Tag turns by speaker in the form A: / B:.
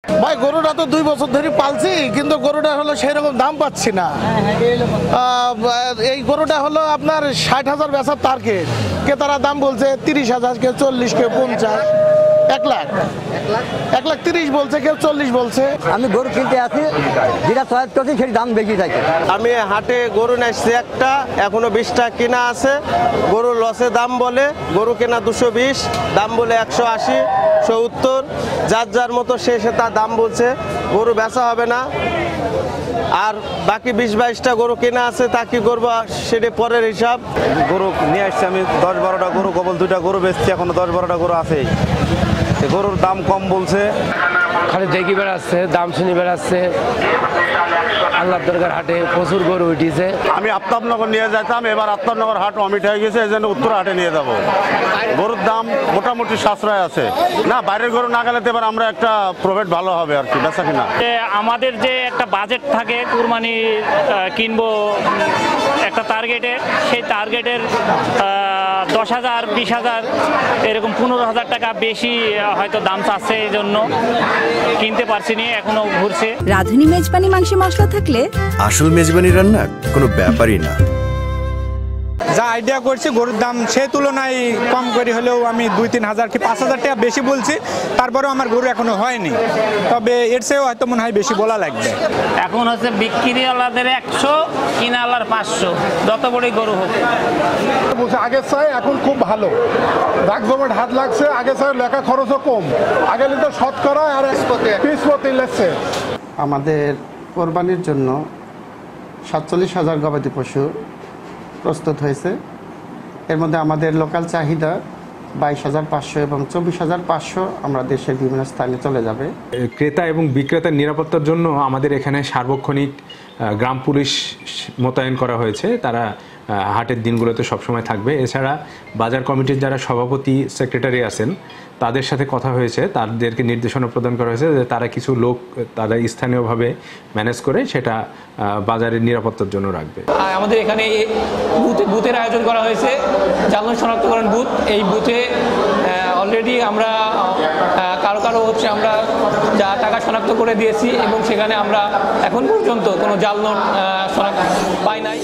A: ভাই গরুটা তো 2 বছর ধরে পালছি, কিন্তু গরুটা হলো সেই রকম দাম পাচ্ছি না। এই গরুটা হলো আপনার 60,000 বেচার টার্গেট, ক্রেতারা দাম বলছে 30,000, কেউ 40, কেউ 50, 1,30,000 বলছে, কেউ 40 বলছে।
B: আমি গরু কিনতে আসি, যেটা চয়েস করছি সেই দাম বেশি থাকে।
C: আমি হাটে গরু নিয়েছি একটা, এখনো 20টা কেনা আছে। গরু লসে দাম বলে, গরু কেনা 220, দাম বলে 180, 70, যার যার মতো সে তার দাম বলছে। গরু বেচা হবে না, আর বাকি 20-22টা গরু কেনা আছে, তা কি করবো সেটা পরের হিসাব।
D: গরু নিয়ে আসছি আমি 10-12টা গরু, কেবল 2টা গরু বেচছি, এখনো 10-12টা গরু আছেই। গরুর দাম কম বলছে,
E: খালি দেখি বেড়াচ্ছে, দাম শুনি বেড়াচ্ছে। আল্লাহ দরকার হাটে প্রচুর গরু উঠেছে।
D: আমি আফতাবনগর নিয়ে যেতাম, এবার আফতাবনগর হাট অমিট হয়ে গেছে, এই জন্য উত্তর হাটে নিয়ে যাবো। গরুর দাম মোটামুটি সাশ্রয় আছে, না বাইরের গরু না গেলে তো এবার আমরা একটা প্রফিট ভালো হবে আর কি, বেচা কিনা।
F: আমাদের যে একটা বাজেট থাকে কুরবানি কিনবো একটা টার্গেটে, সেই টার্গেটের 10,000, 20,000, এরকম 15,000 টাকা বেশি হয়তো দাম চাচ্ছে, এই জন্য কিনতে পারছি না, এখনো ঘুরছে।
G: রাঁধুনি মেজবানি মাংসে মশলা থাকলে
H: আসল মেজবানি রান্না কোনো ব্যাপারই না।
I: যা আইডিয়া করছি গরুর দাম সেই তুলনায় কম করে হলেও আমি 2-3 হাজার কি 5,000 টাকা বেশি বলছি, তারপরেও আমার গরু এখনো হয়নি, তবে এর চেয়েও হয়তো মনে হয় বেশি বলা লাগবে।
F: এখন হচ্ছে বিক্রিওয়ালাদের 100, কিনালার 500, যত বড়ই গরু হোক।
A: আগের চাই এখন খুব ভালো, দাগ জমাট হাত লাগছে, আগে চাই লেখা খরচও কম, আগে লিটার শতকরা আর পিস প্রতি লাগছে।
C: আমাদের কোরবানির জন্য 47,000 গবাদি পশু প্রস্তুত হয়েছে। এর মধ্যে আমাদের লোকাল চাহিদা 22,500 এবং 24,500 আমরা দেশের বিভিন্ন স্থানে চলে যাবে।
J: ক্রেতা এবং বিক্রেতার নিরাপত্তার জন্য আমাদের এখানে সার্বক্ষণিক গ্রাম পুলিশ মোতায়েন করা হয়েছে, তারা হাটের দিনগুলোতে সবসময় থাকবে। এছাড়া বাজার কমিটির যারা সভাপতি, সেক্রেটারি আছেন, তাদের সাথে কথা হয়েছে, তাদেরকে নির্দেশনা প্রদান করা হয়েছে যে তারা কিছু লোক তারা স্থানীয়ভাবে ম্যানেজ করে সেটা বাজারের নিরাপত্তার জন্য রাখবে।
F: আমাদের এখানে বুথের আয়োজন করা হয়েছে, জ্বালানি শনাক্তকরণ বুথ। এই বুথে অলরেডি আমরা কারো হচ্ছে আমরা যা টাকা শনাক্ত করে দিয়েছি, এবং সেখানে আমরা এখন পর্যন্ত কোনো জ্বালানি শনাক্ত পাই নাই।